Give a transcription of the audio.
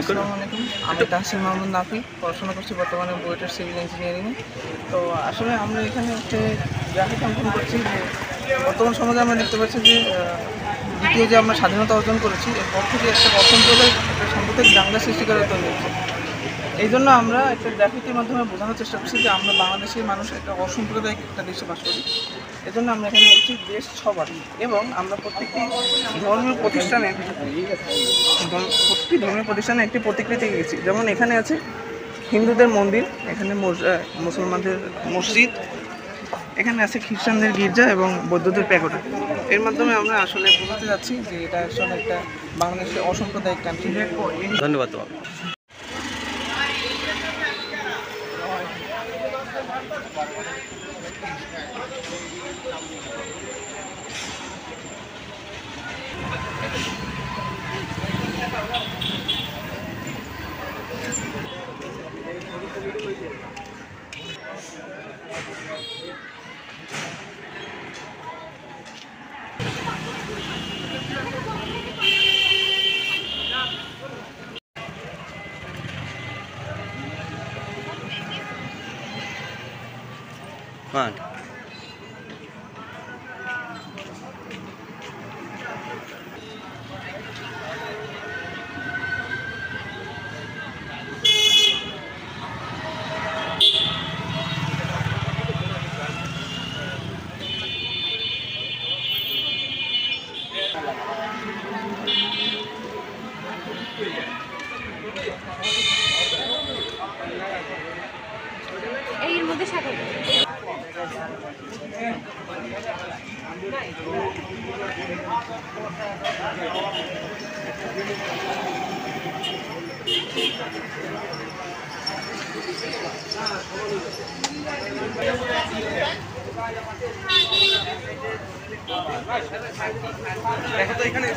আসসালামু আলাইকুম। আমি তাহসিন মাহমুদ নাফি, পড়াশোনা করছি বর্তমানে বুয়েটের সিভিল ইঞ্জিনিয়ারিংয়ে। তো আসলে আমরা এখানে হচ্ছে গ্রাফিক অঙ্কন করছি যে বর্তমান সমাজে আমরা দেখতে পাচ্ছি যে দ্বিতীয় যে আমরা স্বাধীনতা অর্জন করেছি এরপর থেকে একটা সাম্প্রদায়িক দাঙ্গা সৃষ্টিকারী তৈরি হচ্ছে। এই জন্য আমরা একটা গ্রাফিকের মাধ্যমে বোঝানোর চেষ্টা করছি যে আমরা বাংলাদেশের মানুষ একটা অসাম্প্রদায়িক একটা দেশে বাস করি। এজন্য আমরা এখানে একটি দেশ সবার এবং আমরা প্রত্যেকটি ধর্মীয় প্রতিষ্ঠানে একটি প্রতিকৃতি গেছি। যেমন এখানে আছে হিন্দুদের মন্দির, এখানে মুসলমানদের মসজিদ, এখানে আছে খ্রিস্টানদের গির্জা এবং বৌদ্ধদের প্যাগোডা। এর মাধ্যমে আমরা আসলে বোঝাতে যাচ্ছি যে এটা আসলে একটা বাংলাদেশের অসাম্প্রদায়িক কান্ট্রি। ধন্যবাদ তোমাকে। এর মধ্যে সাগর দেখো তো এখানে